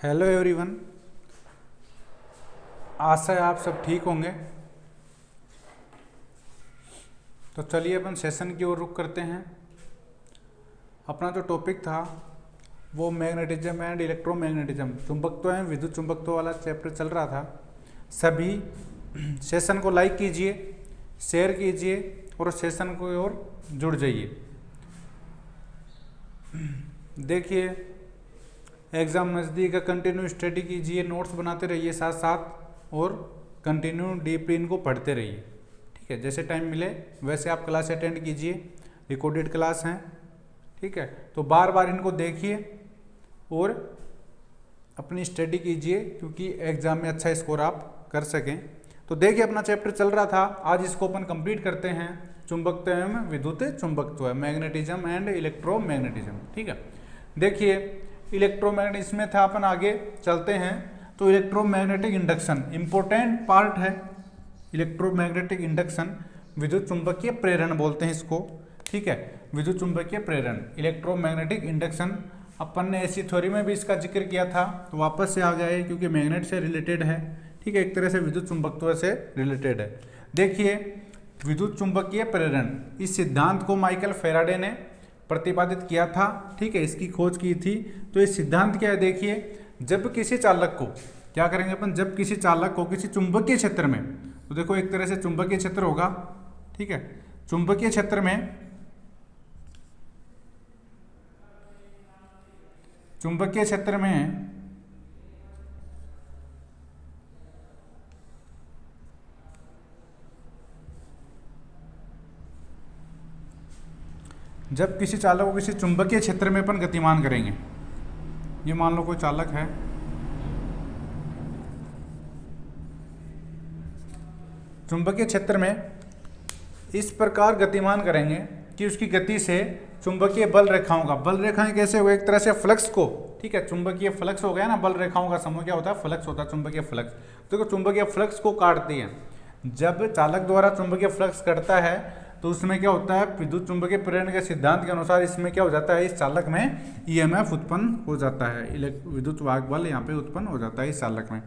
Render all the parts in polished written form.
Hello everyone, आशा है आप सब ठीक होंगे। तो चलिए अपन सेशन की ओर रुख करते हैं। अपना जो टॉपिक था वो मैग्नेटिज्म एंड इलेक्ट्रोमैग्नेटिज्म, चुंबकत्व एवं विद्युत चुंबकत्व वाला चैप्टर चल रहा था। सभी सेशन को लाइक कीजिए, शेयर कीजिए और सेशन की ओर जुड़ जाइए। देखिए, एग्ज़ाम नज़दीक है, कंटिन्यू स्टडी कीजिए, नोट्स बनाते रहिए साथ साथ और कंटिन्यू डीपली इनको पढ़ते रहिए। ठीक है, जैसे टाइम मिले वैसे आप क्लास अटेंड कीजिए, रिकॉर्डेड क्लास हैं। ठीक है, तो बार बार इनको देखिए और अपनी स्टडी कीजिए क्योंकि एग्ज़ाम में अच्छा स्कोर आप कर सकें। तो देखिए, अपना चैप्टर चल रहा था, आज इसको अपन कंप्लीट करते हैं। चुंबकत्व एवं विद्युत चुंबकत्व, मैग्नेटिज्म एंड इलेक्ट्रोमैग्नेटिज्म। ठीक है, देखिए इलेक्ट्रोमैग्नेट इसमें था, अपन आगे चलते हैं। तो इलेक्ट्रोमैग्नेटिक इंडक्शन इंपॉर्टेंट पार्ट है। इलेक्ट्रोमैग्नेटिक इंडक्शन विद्युत चुंबकीय प्रेरण बोलते हैं इसको। ठीक है, विद्युत चुंबकीय प्रेरण इलेक्ट्रोमैग्नेटिक इंडक्शन। अपन ने ऐसी थ्योरी में भी इसका जिक्र किया था, तो वापस से आ गया है क्योंकि मैग्नेट से रिलेटेड है। ठीक है, एक तरह से विद्युत चुंबकत्व से रिलेटेड है। देखिए, विद्युत चुंबकीय प्रेरण, इस सिद्धांत को माइकल फैराडे ने प्रतिपादित किया था। ठीक है, इसकी खोज की थी। तो ये सिद्धांत क्या है, देखिए, जब किसी चालक को क्या करेंगे अपन, जब किसी चालक को किसी चुंबकीय क्षेत्र में, तो देखो एक तरह से चुंबकीय क्षेत्र होगा। ठीक है, चुंबकीय क्षेत्र में जब किसी चालक को किसी चुंबकीय क्षेत्र में अपन गतिमान करेंगे, ये मान लो कोई चालक है, चुंबकीय क्षेत्र में इस प्रकार गतिमान करेंगे कि उसकी गति से चुंबकीय बल रेखाओं का, बल रेखाएं कैसे हो, एक तरह से फ्लक्स को, ठीक है, चुंबकीय फ्लक्स हो गया ना, बल रेखाओं का समूह क्या होता है, फ्लक्स होता है, चुंबकीय फ्लक्स। देखो चुंबकीय फ्लक्स को काटती है। जब चालक द्वारा चुंबकीय फ्लक्स कटता है तो उसमें क्या होता है, विद्युत चुंबकीय प्रेरण के सिद्धांत के अनुसार इसमें क्या हो जाता है, इस चालक में ईएमएफ उत्पन्न हो जाता है, विद्युत वाहक बल यहाँ पे उत्पन्न हो जाता है इस चालक में।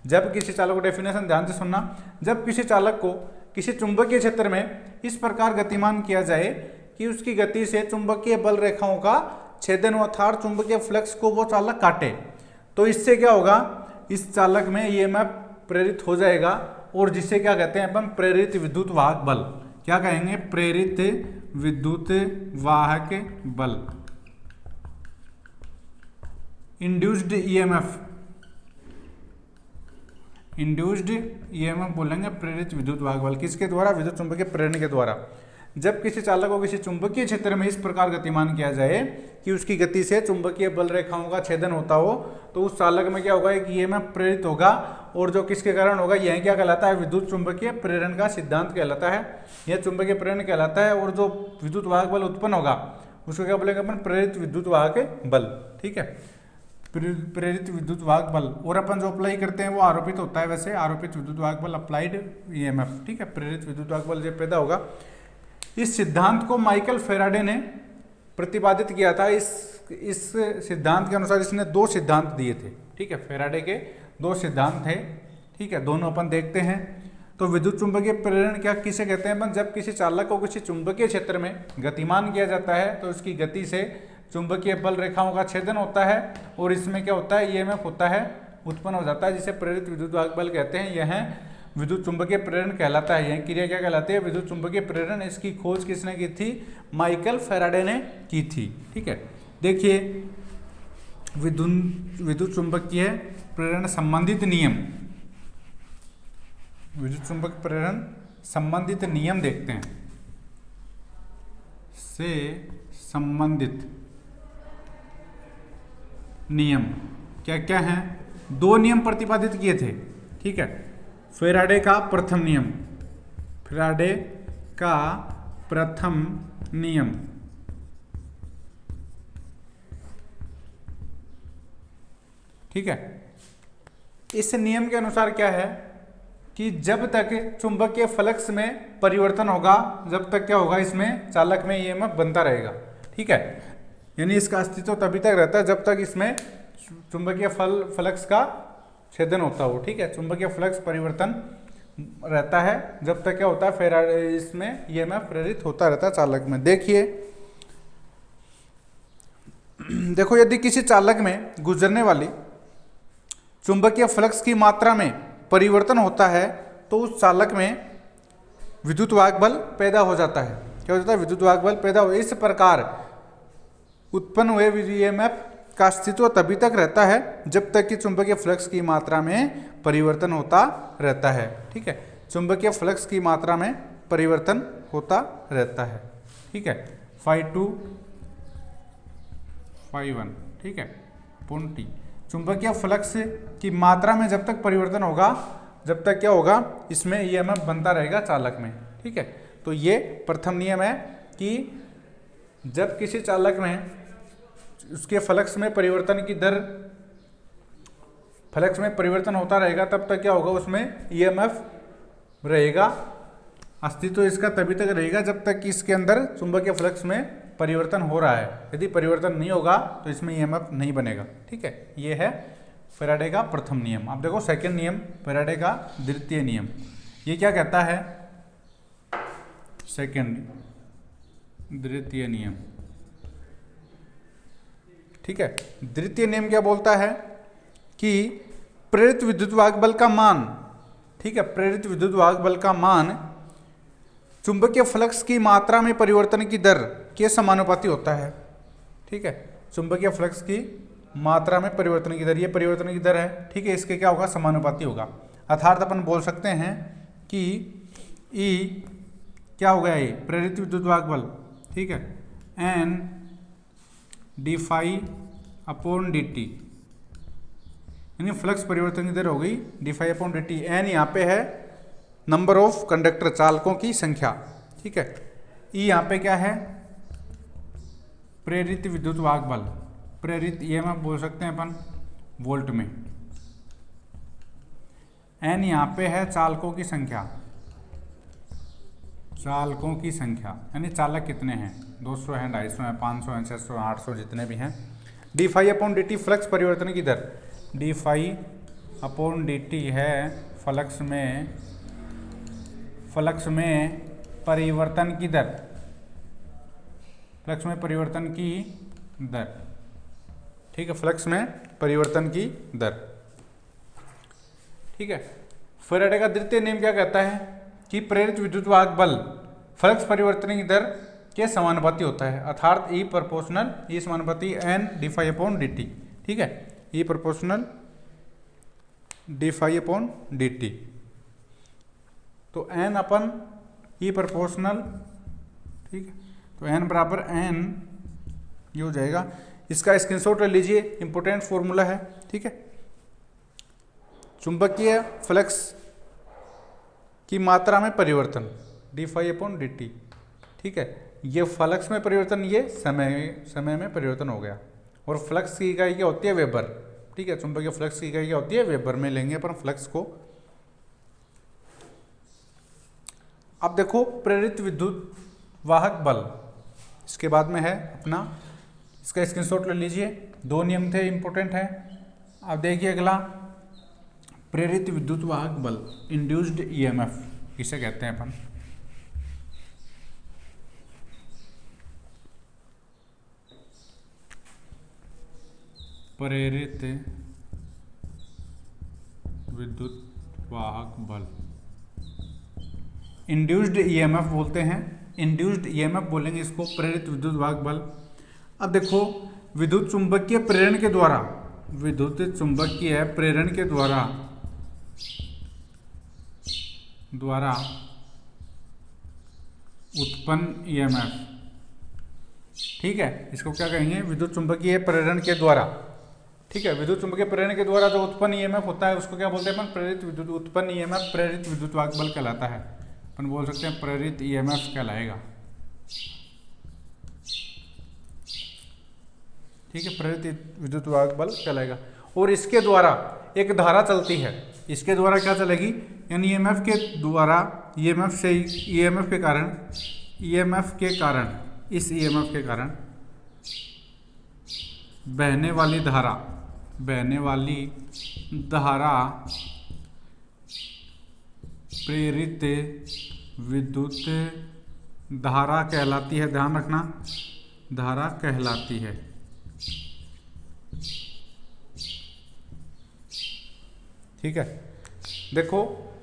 जब किसी चालक को, डेफिनेशन ध्यान से सुनना, जब किसी चालक को किसी चुंबकीय क्षेत्र में इस प्रकार गतिमान किया जाए कि उसकी गति से चुंबकीय बल रेखाओं का छेदन अर्थात चुंबकीय फ्लक्स को वो चालक काटे, तो इससे क्या होगा, इस चालक में ईएमएफ प्रेरित हो जाएगा और जिसे क्या कहते हैं अपन, प्रेरित विद्युत वाहक बल। क्या कहेंगे, प्रेरित विद्युत वाहक बल, इंड्यूस्ड ईएमएफ, इंड्यूस्ड ईएमएफ बोलेंगे, प्रेरित विद्युत वाहक बल। किसके द्वारा, विद्युत चुंबकीय प्रेरण के द्वारा। जब किसी चालक को किसी चुंबकीय क्षेत्र में इस प्रकार गतिमान किया जाए कि उसकी गति से चुंबकीय बल रेखाओं का छेदन होता हो, तो उस चालक में क्या होगा, एक ईएमएफ प्रेरित होगा और जो किसके कारण होगा, यह क्या कहलाता है, विद्युत चुंबकीय प्रेरण का सिद्धांत कहलाता है, यह चुंबकीय प्रेरण कहलाता है। और जो विद्युत वाहक बल उत्पन्न होगा उसको क्या बोलेंगे अपन, प्रेरित विद्युत वाहक बल। ठीक है, प्रेरित विद्युत वाहक बल। और अपन जो अप्लाई करते हैं वो आरोपित होता है, वैसे आरोपित विद्युत वाहक बल, अप्लाइड ईएमएफ। ठीक है, प्रेरित विद्युत वाहक बल जब पैदा होगा। इस सिद्धांत को माइकल फैराडे ने प्रतिपादित किया था। इस सिद्धांत के अनुसार इसने दो सिद्धांत दिए थे। ठीक है, फैराडे के दो सिद्धांत थे। ठीक है, दोनों अपन देखते हैं। तो विद्युत चुंबकीय प्रेरण क्या किसे कहते हैं अपन, जब किसी चालक को किसी चुंबकीय क्षेत्र में गतिमान किया जाता है तो उसकी गति से चुंबकीय बल रेखाओं का छेदन होता है और इसमें क्या होता है, ईएमएफ होता है, उत्पन्न हो जाता है, जिसे प्रेरित विद्युत वाहक बल कहते हैं। यह विद्युत चुंबकीय प्रेरण कहलाता है। यह क्रिया क्या कहलाती है, विद्युत चुंबकीय प्रेरण। इसकी खोज किसने की थी, माइकल फैराडे ने की थी। ठीक है, देखिए विद्युत चुंबकीय प्रेरण संबंधित नियम, विद्युत चुंबकीय प्रेरण संबंधित नियम देखते हैं। से संबंधित नियम क्या क्या हैं, दो नियम प्रतिपादित किए थे। ठीक है, फैराडे का प्रथम नियम, फैराडे का प्रथम नियम, ठीक है। इस नियम के अनुसार क्या है कि जब तक चुंबकीय फ्लक्स में परिवर्तन होगा, जब तक क्या होगा, इसमें चालक में ईएमएफ बनता रहेगा। ठीक है, यानी इसका अस्तित्व तभी तक रहता है जब तक इसमें चुंबकीय फ्लक्स का छेदन होता हो, ठीक है। चुंबकीय फ्लक्स परिवर्तन रहता है जब तक क्या होता है, फेराडे इसमें ईएमएफ प्रेरित होता रहता है चालक में। देखिए, देखो यदि किसी चालक में गुजरने वाली चुंबकीय फ्लक्स की मात्रा में परिवर्तन होता है तो उस चालक में विद्युत वाहक बल पैदा हो जाता है। क्या हो जाता है? विद्युत वाहक बल पैदा हो। इस प्रकार उत्पन्न हुए ईएमएफ का अस्तित्व तभी तक रहता है जब तक कि चुंबकीय फ्लक्स की मात्रा में परिवर्तन होता रहता है, ठीक है। चुंबकीय फ्लक्स की मात्रा में परिवर्तन होता रहता है, ठीक है। φ2 φ1, ठीक है, पूर्ण टी। चुंबकीय फ्लक्स की मात्रा में जब तक परिवर्तन होगा, जब तक क्या होगा, इसमें ईएमएफ बनता रहेगा चालक में, ठीक है। तो ये प्रथम नियम है कि जब किसी चालक में उसके फ्लक्स में परिवर्तन की दर, फ्लक्स में परिवर्तन होता रहेगा तब तक क्या होगा, उसमें ईएमएफ रहेगा। अस्तित्व इसका तभी तक रहेगा जब तक कि इसके अंदर चुंबकीय फ्लक्स में परिवर्तन हो रहा है। यदि परिवर्तन नहीं होगा तो इसमें ईएमएफ नहीं बनेगा, ठीक है। ये है फैराडे का प्रथम नियम। अब देखो सेकंड नियम, फैराडे का द्वितीय नियम। ये क्या कहता है? सेकंड द्वितीय नियम, ठीक है। द्वितीय नियम क्या बोलता है कि प्रेरित विद्युत वाहक बल का मान, ठीक है, प्रेरित विद्युत वाहक बल का मान चुंबकीय फ्लक्स की मात्रा में परिवर्तन की दर के समानुपाती होता है, ठीक है। चुंबकीय फ्लक्स की मात्रा में परिवर्तन की दर, ये परिवर्तन की दर है, ठीक है, इसके क्या होगा, समानुपाती होगा। अर्थात अपन बोल सकते हैं कि ई क्या हो गया, ये प्रेरित विद्युत वाहक बल, ठीक है, N d phi upon d t, यानी फ्लक्स परिवर्तन की दर हो गई d phi upon d t. N यहाँ पे है नंबर ऑफ कंडक्टर, चालकों की संख्या, ठीक है। ई यहाँ पे क्या है, प्रेरित विद्युत वाहक बल, प्रेरित ईएमएफ बोल सकते हैं अपन वोल्ट में। एन यहाँ पे है चालकों की संख्या, चालकों की संख्या यानी चालक कितने हैं, 200 हैं, 250 हैं, 500 हैं, 600, 800 जितने भी हैं। D phi upon d t flux परिवर्तन की दर, d phi upon d t है फ्लक्स में परिवर्तन की दर, फ्लक्स में परिवर्तन की दर, ठीक है, फ्लक्स में परिवर्तन की दर, ठीक है। फैराडे का द्वितीय नियम क्या कहता है कि प्रेरित विद्युत वाहक बल फ्लक्स परिवर्तन की दर के समानुपाती होता है, अर्थात ई प्रोपोर्शनल, ई समानुपाती n d phi upon d t, ठीक है, e proportional d phi upon d t. तो एन अपन ई प्रोपोर्शनल, ठीक है, तो एन बराबर एन ये हो जाएगा। इसका स्क्रीनशॉट ले लीजिए, इंपोर्टेंट फॉर्मूला है, ठीक है। चुंबकीय फ्लक्स की मात्रा में परिवर्तन d phi upon d t, ठीक है, ये फ्लक्स में परिवर्तन, ये समय में परिवर्तन हो गया। और फ्लक्स की इकाई क्या होती है, वेबर, ठीक है, चुंबकीय फ्लक्स की इकाई क्या होती है, वेबर में लेंगे अपन फ्लक्स को। अब देखो प्रेरित विद्युत वाहक बल, इसके बाद में है अपना, इसका स्क्रीनशॉट ले लीजिए, दो नियम थे, इंपॉर्टेंट है। अब देखिए अगला, प्रेरित विद्युत वाहक बल, इंड्यूस्ड ईएमएफ किसे कहते हैं अपन। प्रेरित विद्युत वाहक बल, इंड्यूस्ड ईएमएफ बोलते हैं, इंड्यूस्ड ईएमएफ बोलेंगे इसको, प्रेरित विद्युत वाहक बल। अब देखो विद्युत चुंबकीय प्रेरण के द्वारा, विद्युत चुंबकीय प्रेरण के द्वारा उत्पन्न ईएमएफ, ठीक है, इसको क्या कहेंगे, विद्युत चुंबकीय प्रेरण के द्वारा, ठीक है, विद्युत चुंबकीय प्रेरण के द्वारा जो उत्पन्न ईएमएफ होता है उसको क्या बोलते हैं अपन, प्रेरित विद्युत, उत्पन्न ईएमएफ प्रेरित विद्युत वाहक बल कहलाता है। अपन बोल सकते हैं प्रेरित ईएमएफ कहलाएगा, ठीक है, प्रेरित विद्युत वाहक बल कहलाएगा। और इसके द्वारा एक धारा चलती है, इसके द्वारा क्या चलेगी, यानी ईएमएफ के द्वारा, ईएमएफ से, ईएमएफ के कारण, ईएमएफ के कारण, इस ईएमएफ के कारण बहने वाली धारा, बहने वाली धारा प्रेरित विद्युत धारा कहलाती है। ध्यान रखना, धारा कहलाती है। ठीक है, देखो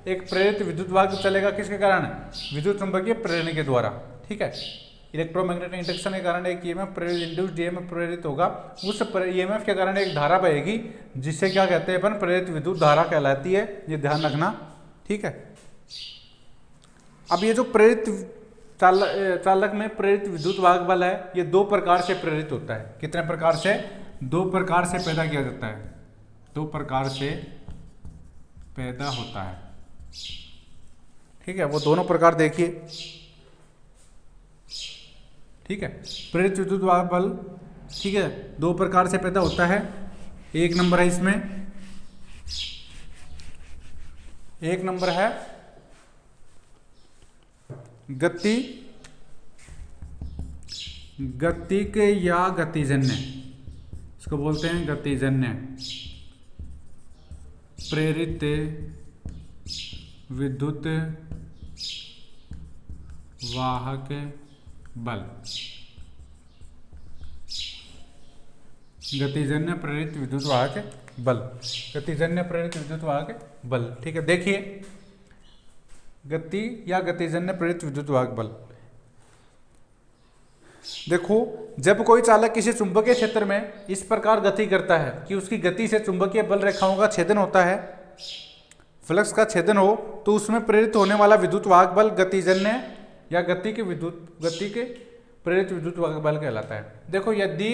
एक प्रेरित विद्युत वाहक चलेगा किसके कारण? विद्युत चुंबकीय प्रेरण के द्वारा। ठीक है, इलेक्ट्रोमैग्नेटिक इंडक्शन के कारण एक ईएमएफ प्रेरित, इंड्यूस्ड ईएमएफ प्रेरित होगा। उस ईएमएफ के कारण एक धारा बहेगी, जिससे क्या कहते हैं अपन? प्रेरित विद्युत धारा कहलाती है। ये ध्यान रखना। ठीक है, अब ये जो प्रेरित चालक में प्रेरित विद्युत वाहक बल है, ये दो प्रकार से प्रेरित होता है। कितने प्रकार से? दो प्रकार से पैदा किया जाता है। दो प्रकार से पैदा होता है। ठीक है, वो दोनों प्रकार देखिए। ठीक है, प्रेरित विद्युत वाहक बल, ठीक है, दो प्रकार से पैदा होता है। एक नंबर है इसमें, एक नंबर है गतिक या गतिजन्य, इसको बोलते हैं गतिजन्य प्रेरित विद्युत वाहक बल। गतिजन्य प्रेरित विद्युत वाहक बल, गतिजन्य प्रेरित विद्युत वाहक बल। ठीक है, देखिए गति या गतिजन्य प्रेरित विद्युत वाहक बल। देखो, जब कोई चालक किसी चुंबकीय क्षेत्र में इस प्रकार गति करता है कि उसकी गति से चुंबकीय बल रेखाओं का छेदन होता है, फ्लक्स का छेदन हो, तो उसमें प्रेरित होने वाला विद्युत वाहक बल गतिजन्य या गति के प्रेरित विद्युत वाहक बल कहलाता है। देखो, यदि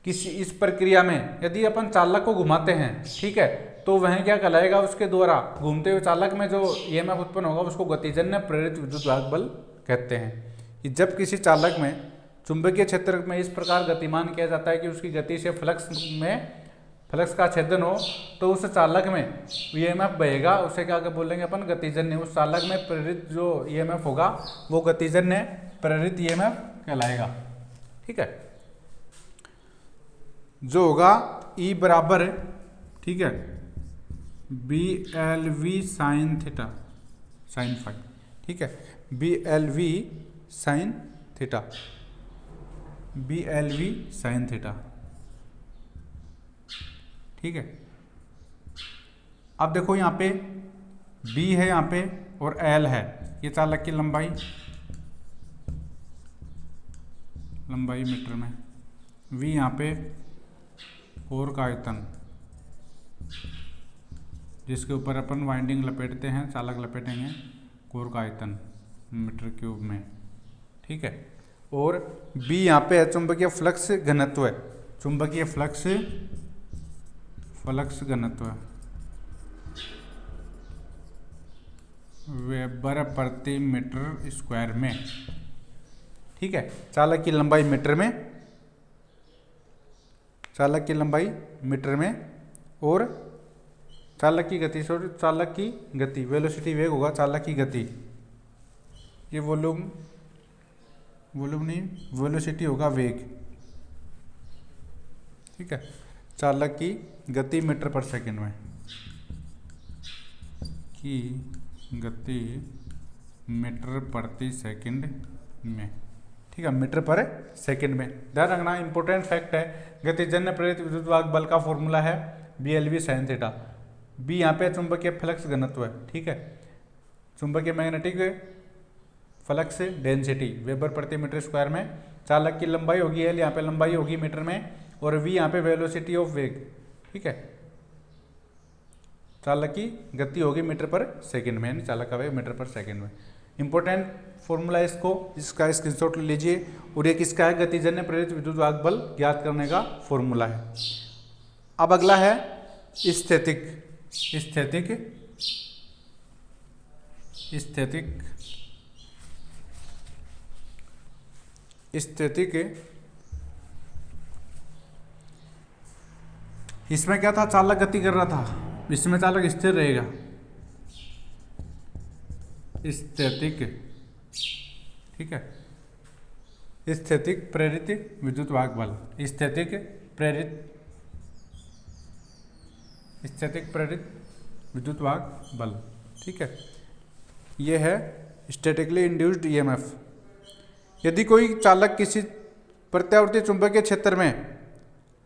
किसी इस प्रक्रिया में यदि अपन चालक को घुमाते हैं, ठीक है, तो वह क्या कहलाएगा? उसके द्वारा घूमते हुए चालक में जो ईएमएफ उत्पन्न होगा उसको गतिजन्य प्रेरित विद्युत वाहक बल कहते हैं। कि जब किसी चालक में चुंबकीय क्षेत्र में इस प्रकार गतिमान किया जाता है कि उसकी गति से फ्लक्स का छेदन हो, तो उस चालक में ईएमएफ बहेगा, उसे क्या बोलेंगे अपन? गतिजन्य। उस चालक में प्रेरित जो ईएमएफ होगा वो गतिजन्य प्रेरित ईएमएफ कहलाएगा। ठीक है, जो होगा E बराबर, ठीक है, BLV sine theta sine phi. ठीक है, BLV sine theta, BLV sine theta. ठीक है, अब देखो यहाँ पे B है यहाँ पे और L है, ये चालक की लंबाई मीटर में, V यहाँ पे कोर का आयतन, जिसके ऊपर अपन वाइंडिंग लपेटते हैं, चालक लपेटेंगे, कोर का आयतन मीटर क्यूब में। ठीक है, और B यहाँ पे है चुंबकीय फ्लक्स घनत्व है, चुंबकीय फ्लक्स घनत्व वेबर प्रति मीटर स्क्वायर में। ठीक है, चालक की लंबाई मीटर में, चालक की लंबाई मीटर में, और चालक की गति, चालक की गति वेलोसिटी, वेग होगा चालक की गति, ये वॉल्यूम नहीं, वेलोसिटी होगा वेग। ठीक है, चालक की गति मीटर पर सेकंड में, की गति मीटर प्रति सेकंड में। ठीक है, मीटर पर सेकंड में। ध्यान रखना, इंपॉर्टेंट फैक्ट है, गतिजन्य प्रेरित विद्युत वाहक बल का फॉर्मूला है BLV साइन थीटा। B यहाँ पे चुंबकीय फ्लक्स घनत्व है। ठीक है, चुंबकीय मैग्नेटिक फ्लक्स डेंसिटी वेबर प्रति मीटर स्क्वायर में, चालक की लंबाई होगी L, यहाँ पे लंबाई होगी मीटर में, और V यहाँ पे वेलोसिटी ऑफ वेग। ठीक है, चालक की गति होगी मीटर पर सेकंड में, यानी चालक का वेग मीटर पर सेकंड में। इंपॉर्टेंट फॉर्मूला इसका स्क्रीनशॉट लीजिए, और ये किसका है? गतिजन्य प्रेरित विद्युत वाहक बल ज्ञात करने का फॉर्मूला है। अब अगला है स्थैतिक इसमें क्या था? चालक गति कर रहा था, इसमें चालक स्थिर रहेगा। स्थैतिक, ठीक है, स्थैतिक प्रेरित विद्युत वाहक बल, स्थैतिक प्रेरित स्थैतिक प्रेरित विद्युत वाहक बल। ठीक है, ये है स्टैटिकली इंड्यूस्ड ईएमएफ। यदि कोई चालक किसी प्रत्यावर्ती चुंबकीय क्षेत्र में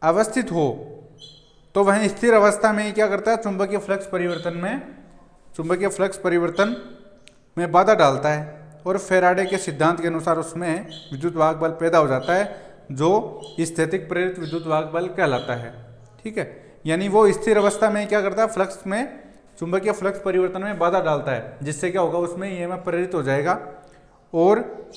अवस्थित हो तो वह स्थिर अवस्था में क्या करता है, चुंबकीय फ्लक्स परिवर्तन में बाधा डालता है और फैराडे के सिद्धांत के अनुसार उसमें विद्युत वाहक बल पैदा हो जाता है जो स्थैतिक प्रेरित विद्युत वाहक बल कहलाता है। ठीक है, यानी वो स्थिर अवस्था में क्या करता है, फ्लक्स में चुंबकीय फ्लक्स परिवर्तन में बाधा डालता है, जिससे क्या होगा, उसमें ईएमएफ प्रेरित हो जाएगा और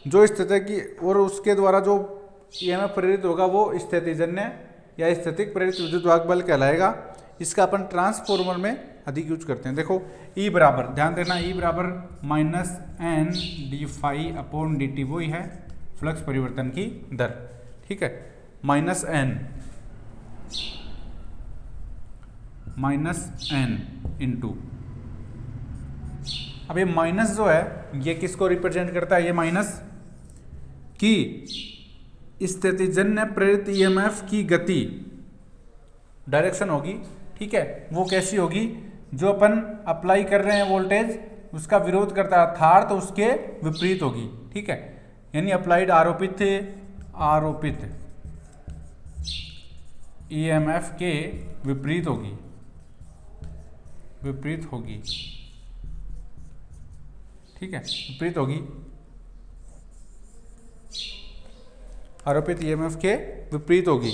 जो स्थिति और उसके द्वारा जो ईएमएफ प्रेरित होगा वो स्थितिजन्य या स्थैतिक प्रेरित विद्युत वाहक बल कहलाएगा। इसका अपन ट्रांसफॉर्मर में अधिक यूज करते हैं। देखो E बराबर, ध्यान देना, E बराबर -N d∅/dt, वही है फ्लक्स परिवर्तन की दर। ठीक है, -N इंटू, अब ये माइनस जो है ये किसको रिप्रेजेंट करता है, ये माइनस की स्थितिजन्य प्रेरित ईएमएफ की गति डायरेक्शन होगी। ठीक है, वो कैसी होगी, जो अपन अप्लाई कर रहे हैं वोल्टेज उसका विरोध करता है अर्थात उसके विपरीत होगी। ठीक है, यानी अप्लाइड आरोपित ईएमएफ के विपरीत होगी, ठीक है, विपरीत होगी, आरोपित ईएमएफ के विपरीत होगी।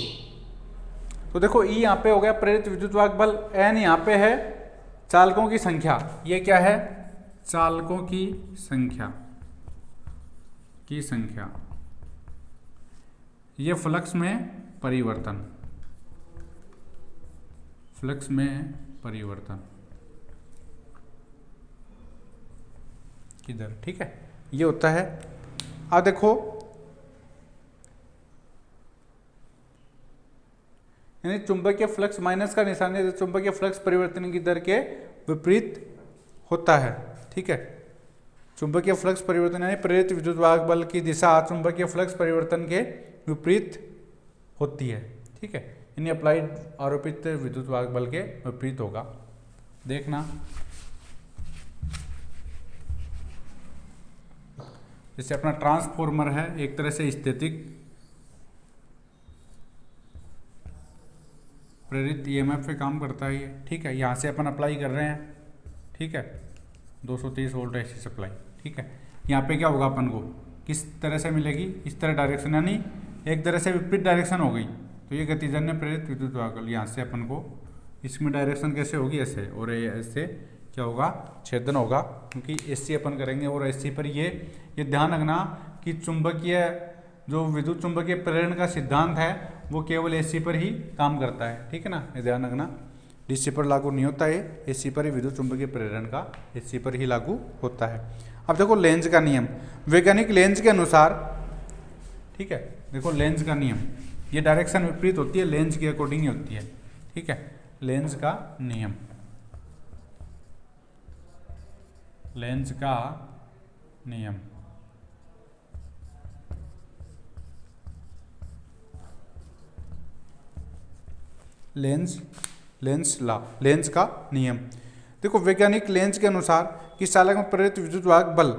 तो देखो E यहाँ पे हो गया प्रेरित विद्युत वाहक बल, N यहाँ पे है चालकों की संख्या, ये क्या है, चालकों की संख्या, ये फ्लक्स में परिवर्तन की दर। ठीक है, ये होता है। अब देखो यानी चुंबकीय फ्लक्स माइनस का निशान है, चुंबकीय फ्लक्स परिवर्तन की दर के विपरीत होता है। ठीक है, चुंबकीय फ्लक्स परिवर्तन यानी प्रेरित विद्युत वाहक बल की दिशा चुंबकीय फ्लक्स परिवर्तन के विपरीत होती है। ठीक है, यानी अप्लाइड आरोपित विद्युत वाहक बल के विपरीत होगा। देखना, जैसे अपना ट्रांसफॉर्मर है एक तरह से स्थैतिक प्रेरित ईएमएफ पे काम करता है ये। ठीक है, यहाँ से अपन अप्लाई कर रहे हैं। ठीक है, 230 वोल्ट ऐसी सप्लाई। ठीक है, यहाँ पे क्या होगा, अपन को किस तरह से मिलेगी, इस तरह डायरेक्शन, यानी एक तरह से विपरीत डायरेक्शन हो गई। तो ये गतिजन्य प्रेरित विद्युत वाहक बल, यहाँ से अपन को इसमें डायरेक्शन कैसे होगी, ऐसे, और ऐसे क्या होगा, छेदन होगा, क्योंकि एसी अपन करेंगे और एसी पर ये ध्यान रखना कि चुंबकीय जो विद्युत चुंबकीय प्रेरण का सिद्धांत है वो केवल एसी पर ही काम करता है। ठीक है ना, ये ध्यान रखना, डीसी पर लागू नहीं होता है, एसी पर ही विद्युत चुंबकीय प्रेरण का एसी पर ही लागू होता है। अब देखो लेंज का नियम, वैज्ञानिक लेंज के अनुसार, ठीक है, देखो लेंज का नियम, ये डायरेक्शन विपरीत होती है, लेंज के अकॉर्डिंग ही होती है। ठीक है, लेंज का नियम, लेंज का नियम, लेंज का नियम। देखो वैज्ञानिक लेंज के अनुसार कि चालक में प्रेरित विद्युत वाहक बल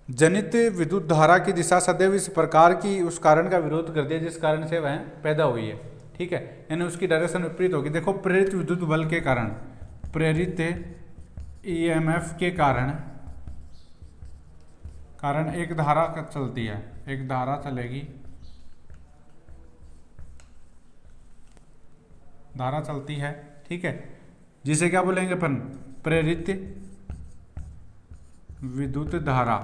जनित विद्युत धारा की दिशा सदैव इस प्रकार की उस कारण का विरोध करती है जिस कारण से वह पैदा हुई है। ठीक है, यानी उसकी डायरेक्शन विपरीत होगी। देखो प्रेरित विद्युत बल के कारण, प्रेरित ईएमएफ के कारण एक धारा चलती है, एक धारा चलेगी, धारा चलती है। ठीक है, जिसे क्या बोलेंगे अपन, प्रेरित विद्युत धारा,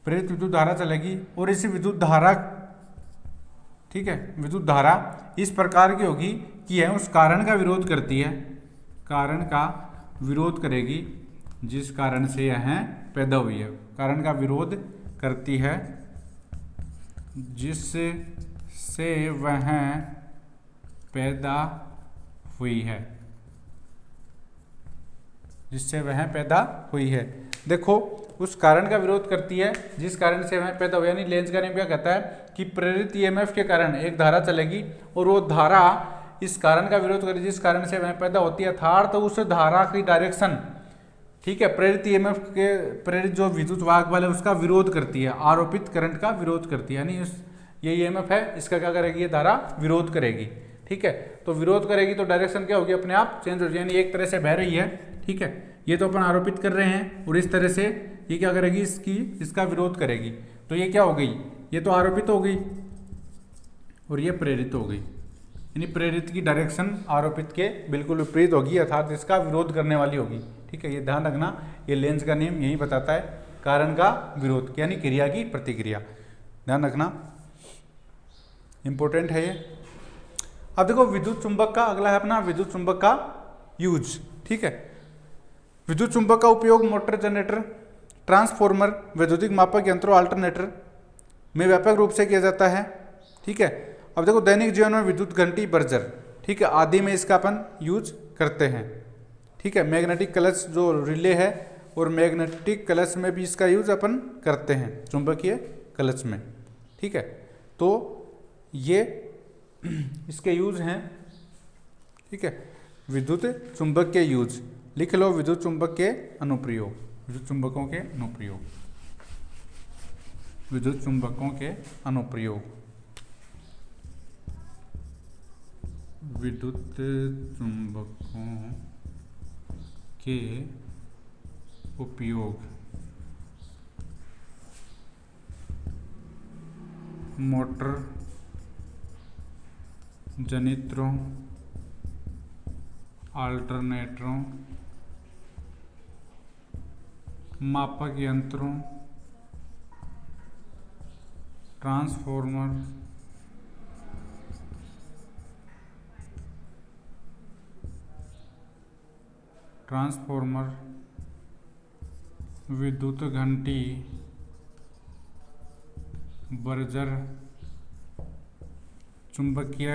प्रेरित विद्युत धारा चलेगी और इसी विद्युत धारा, ठीक है, विद्युत धारा इस प्रकार की होगी कि यह उस कारण का विरोध करती है, कारण का विरोध करेगी जिस कारण से यह पैदा हुई है, कारण का विरोध करती है जिससे वह पैदा हुई है, जिससे वह पैदा हुई है। देखो उस कारण का विरोध करती है जिस कारण से वह पैदा हुई, यानी लेंज का नियम क्या कहता है कि प्रेरित ईएमएफ के कारण एक धारा चलेगी और वो धारा इस कारण का विरोध करे जिस कारण से वह पैदा होती है, अर्थात उस धारा की डायरेक्शन, ठीक है, प्रेरित ईएमएफ के प्रेरित जो विद्युत वाहक बल है उसका विरोध करती है, आरोपित करंट का विरोध करती है, यानी ये ईएमएफ है इसका क्या करेगी, ये धारा विरोध करेगी, ठीक है। तो विरोध करेगी तो डायरेक्शन क्या होगी, अपने आप चेंज हो जाएगी, यानी एक तरह से बह रही है, ठीक है। ये तो अपन आरोपित कर रहे हैं और इस तरह से ये क्या करेगी, इसका विरोध करेगी, तो ये क्या हो गई, ये तो आरोपित हो गई और ये प्रेरित हो गई, यानी प्रेरित की डायरेक्शन आरोपित के बिल्कुल विपरीत होगी, अर्थात इसका विरोध करने वाली होगी, ठीक है। ये ध्यान रखना, ये लेंज का नियम यही बताता है, कारण का विरोध यानी क्रिया की प्रतिक्रिया, ध्यान रखना, इंपॉर्टेंट है ये। अब देखो विद्युत चुंबक का अगला है अपना विद्युत चुंबक का यूज, ठीक है। विद्युत चुंबक का उपयोग मोटर, जनरेटर, ट्रांसफॉर्मर, वैद्युतिक मापक यंत्रों, अल्टरनेटर में व्यापक रूप से किया जाता है, ठीक है। अब देखो दैनिक जीवन में विद्युत घंटी, बर्जर, ठीक है, आदि में इसका अपन यूज करते हैं, ठीक है। मैग्नेटिक क्लच जो रिले है और मैग्नेटिक क्लच में भी इसका यूज अपन करते हैं, चुंबकीय क्लच में, ठीक है। तो ये इसके यूज हैं, ठीक है। विद्युत चुंबक के यूज लिख लो, विद्युत चुंबक के अनुप्रयोग, विद्युत चुंबकों के अनुप्रयोग, विद्युत चुंबकों के अनुप्रयोग, विद्युत चुंबकों के उपयोग, मोटर, जनित्रों, अल्टरनेटरों, मापक यंत्रों, ट्रांसफॉर्मर, विद्युत घंटी, बर्जर, चुंबकीय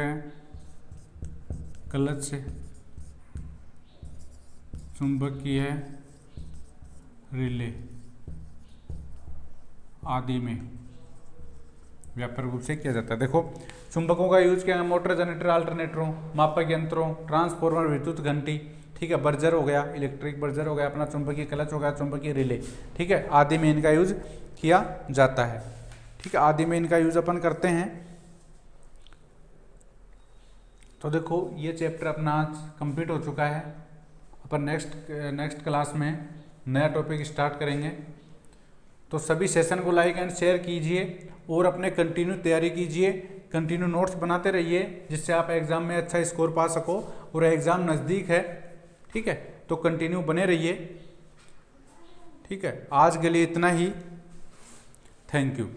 क्लच, चुंबकीय रिले आदि में व्यापक रूप से किया जाता है। देखो चुंबकों का यूज क्या है, मोटर, जनरेटर, अल्टरनेटरों, मापक यंत्रों, ट्रांसफॉर्मर, विद्युत घंटी, ठीक है, बर्जर हो गया, इलेक्ट्रिक बर्जर हो गया, अपना चुंबकीय क्लच हो गया, चुंबकीय रिले, ठीक है, आदि में इनका यूज किया जाता है, ठीक है, आदि में इनका यूज अपन करते हैं। तो देखो ये चैप्टर अपना आज कंप्लीट हो चुका है, अपन नेक्स्ट क्लास में नया टॉपिक स्टार्ट करेंगे। तो सभी सेशन को लाइक एंड शेयर कीजिए और अपने कंटिन्यू तैयारी कीजिए, कंटिन्यू नोट्स बनाते रहिए, जिससे आप एग्ज़ाम में अच्छा स्कोर पा सको, और एग्ज़ाम नज़दीक है, ठीक है, तो कंटिन्यू बने रहिए, ठीक है। आज के लिए इतना ही, थैंक यू।